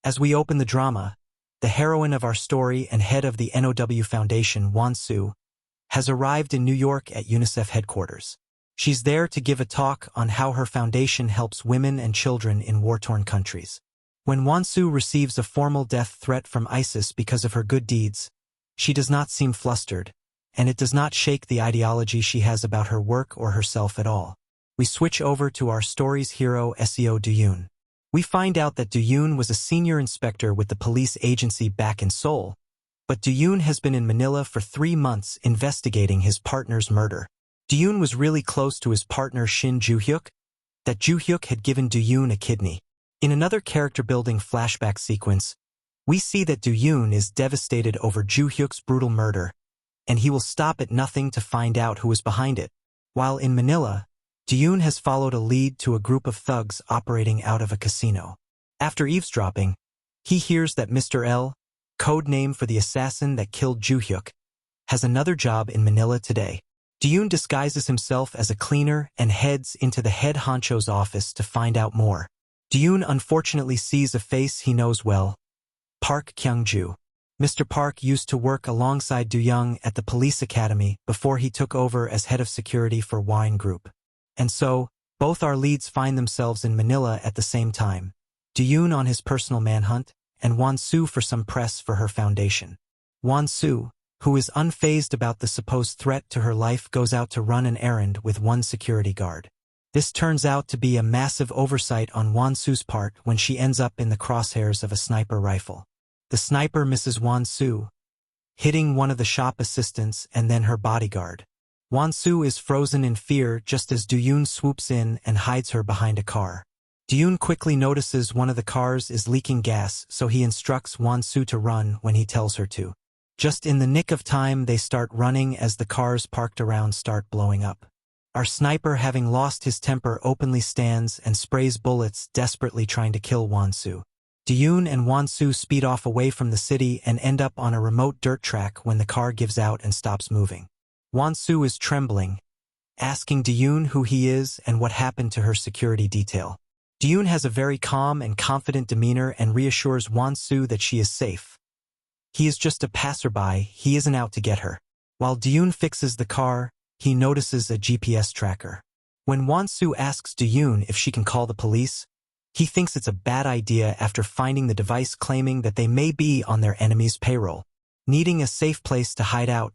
As we open the drama, the heroine of our story and head of the NOW Foundation, Swan, has arrived in New York at UNICEF headquarters. She's there to give a talk on how her foundation helps women and children in war-torn countries. When Swan receives a formal death threat from ISIS because of her good deeds, she does not seem flustered, and it does not shake the ideology she has about her work or herself at all. We switch over to our story's hero, SEO Duyun. We find out that Duyun was a senior inspector with the police agency back in Seoul, but Duyun has been in Manila for 3 months investigating his partner's murder. Duyun was really close to his partner Shin Joo-hyuk, that Joo-hyuk had given Duyun a kidney. In another character-building flashback sequence, we see that Duyun is devastated over Joo-hyuk's brutal murder, and he will stop at nothing to find out who is behind it. While in Manila, Duyun has followed a lead to a group of thugs operating out of a casino. After eavesdropping, he hears that Mr. L, code name for the assassin that killed Joo-hyuk, has another job in Manila today. Duyun disguises himself as a cleaner and heads into the head honcho's office to find out more. Duyun unfortunately sees a face he knows well, Park Kyung-ju. Mr. Park used to work alongside Duyun at the police academy before he took over as head of security for Wine Group. And so, both our leads find themselves in Manila at the same time. Duyun on his personal manhunt, and Swan for some press for her foundation. Swan, who is unfazed about the supposed threat to her life, goes out to run an errand with one security guard. This turns out to be a massive oversight on Swan's part when she ends up in the crosshairs of a sniper rifle. The sniper misses Swan, hitting one of the shop assistants and then her bodyguard. Swan is frozen in fear just as Duyun swoops in and hides her behind a car. Duyun quickly notices one of the cars is leaking gas, so he instructs Swan to run when he tells her to. Just in the nick of time, they start running as the cars parked around start blowing up. Our sniper, having lost his temper, openly stands and sprays bullets, desperately trying to kill Swan. Duyun and Swan speed off away from the city and end up on a remote dirt track when the car gives out and stops moving. Swan is trembling, asking Duyun who he is and what happened to her security detail. Duyun has a very calm and confident demeanor and reassures Swan that she is safe. He is just a passerby, he isn't out to get her. While Duyun fixes the car, he notices a GPS tracker. When Swan asks Duyun if she can call the police, he thinks it's a bad idea after finding the device, claiming that they may be on their enemy's payroll. Needing a safe place to hide out,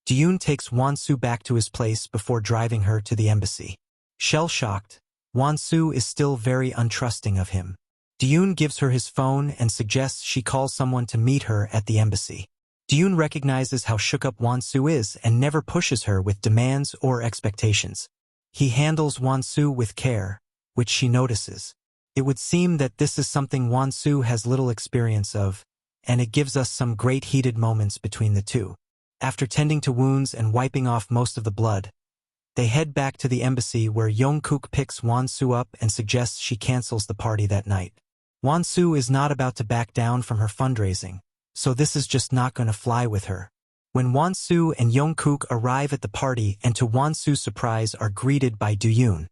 Duyun takes Swan back to his place before driving her to the embassy. Shell-shocked, Swan is still very untrusting of him. Duyun gives her his phone and suggests she calls someone to meet her at the embassy. Duyun recognizes how shook up Swan is and never pushes her with demands or expectations. He handles Swan with care, which she notices. It would seem that this is something Swan has little experience of, and it gives us some great heated moments between the two. After tending to wounds and wiping off most of the blood, they head back to the embassy where Yong-kook picks Swan up and suggests she cancels the party that night. Swan is not about to back down from her fundraising, so this is just not going to fly with her. When Swan and Yong-kook arrive at the party and to Swan's surprise are greeted by Duyun,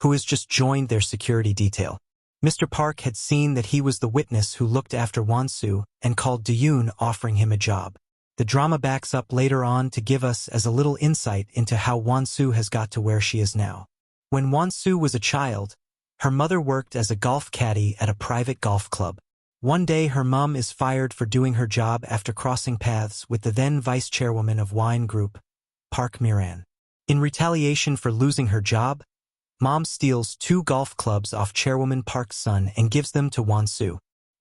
who has just joined their security detail. Mr. Park had seen that he was the witness who looked after Swan and called Duyun, offering him a job. The drama backs up later on to give us as a little insight into how Swan has got to where she is now. When Swan was a child, her mother worked as a golf caddy at a private golf club. One day her mom is fired for doing her job after crossing paths with the then vice chairwoman of Wine Group, Park Miran. In retaliation for losing her job, Mom steals 2 golf clubs off Chairwoman Park's son and gives them to Swan.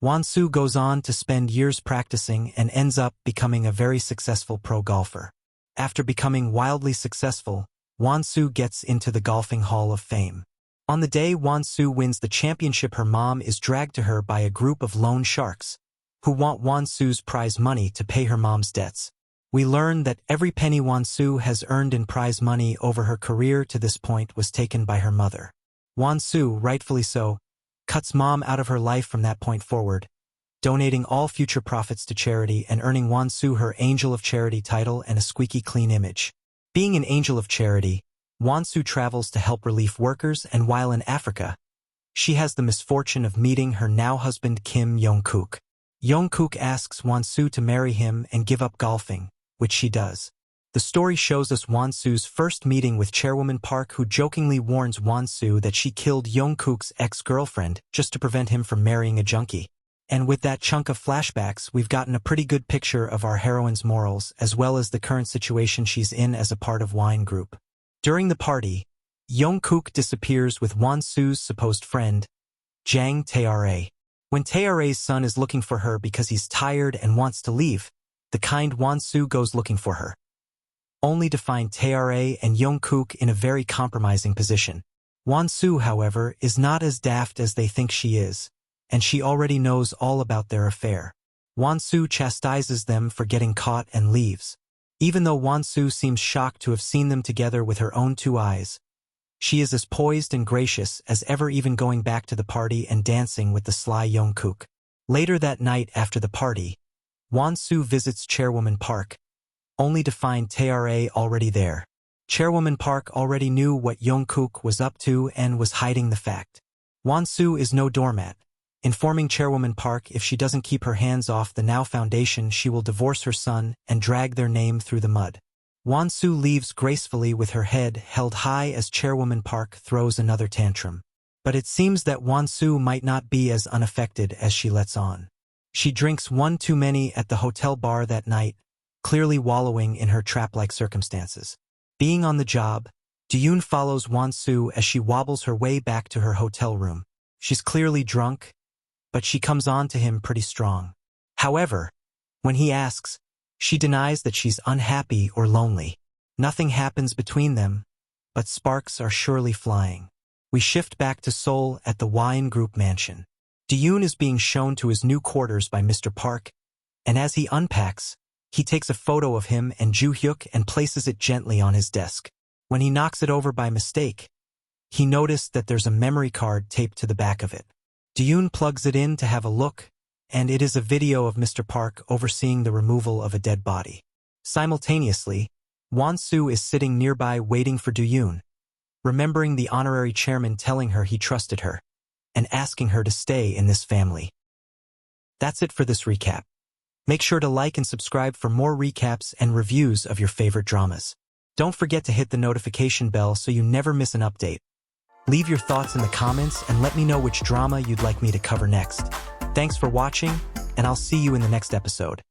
Swan goes on to spend years practicing and ends up becoming a very successful pro golfer. After becoming wildly successful, Swan gets into the Golfing Hall of Fame. On the day Swan wins the championship, her mom is dragged to her by a group of loan sharks, who want Swan's prize money to pay her mom's debts. We learn that every penny Swan has earned in prize money over her career to this point was taken by her mother. Swan, rightfully so, cuts mom out of her life from that point forward, donating all future profits to charity and earning Swan her Angel of Charity title and a squeaky clean image. Being an angel of charity, Swan travels to help relief workers, and while in Africa, she has the misfortune of meeting her now husband Kim Young-kook. Young-kook asks Won-soo to marry him and give up golfing, which she does. The story shows us Won-soo's first meeting with Chairwoman Park, who jokingly warns Won-soo that she killed Young-kook's ex-girlfriend just to prevent him from marrying a junkie. And with that chunk of flashbacks, we've gotten a pretty good picture of our heroine's morals as well as the current situation she's in as a part of Wine Group. During the party, Young-kook disappears with Won-soo's supposed friend, Jang Tae-ra. When Tae-ra's son is looking for her because he's tired and wants to leave, the kind Won-soo goes looking for her, only to find Tae-ra and Young-kook in a very compromising position. Won-soo, however, is not as daft as they think she is, and she already knows all about their affair. Won-soo chastises them for getting caught and leaves. Even though Won-soo seems shocked to have seen them together with her own two eyes, she is as poised and gracious as ever, even going back to the party and dancing with the sly Young-kook. Later that night after the party, Won-soo visits Chairwoman Park, only to find Tae-ra already there. Chairwoman Park already knew what Young-kook was up to and was hiding the fact. Won-soo is no doormat, informing Chairwoman Park if she doesn't keep her hands off the Now Foundation, she will divorce her son and drag their name through the mud. Won-soo leaves gracefully with her head held high as Chairwoman Park throws another tantrum. But it seems that Won-soo might not be as unaffected as she lets on. She drinks one too many at the hotel bar that night, clearly wallowing in her trap-like circumstances. Being on the job, Do-yoon follows Won-soo as she wobbles her way back to her hotel room. She's clearly drunk, but she comes on to him pretty strong. However, when he asks, she denies that she's unhappy or lonely. Nothing happens between them, but sparks are surely flying. We shift back to Seoul at the Wine Group mansion. Do-yoon is being shown to his new quarters by Mr. Park, and as he unpacks, he takes a photo of him and Joo-hyuk and places it gently on his desk. When he knocks it over by mistake, he noticed that there's a memory card taped to the back of it. Do-yoon plugs it in to have a look, and it is a video of Mr. Park overseeing the removal of a dead body. Simultaneously, Won-soo is sitting nearby waiting for Do-yoon, remembering the honorary chairman telling her he trusted her, and asking her to stay in this family. That's it for this recap. Make sure to like and subscribe for more recaps and reviews of your favorite dramas. Don't forget to hit the notification bell so you never miss an update. Leave your thoughts in the comments and let me know which drama you'd like me to cover next. Thanks for watching, and I'll see you in the next episode.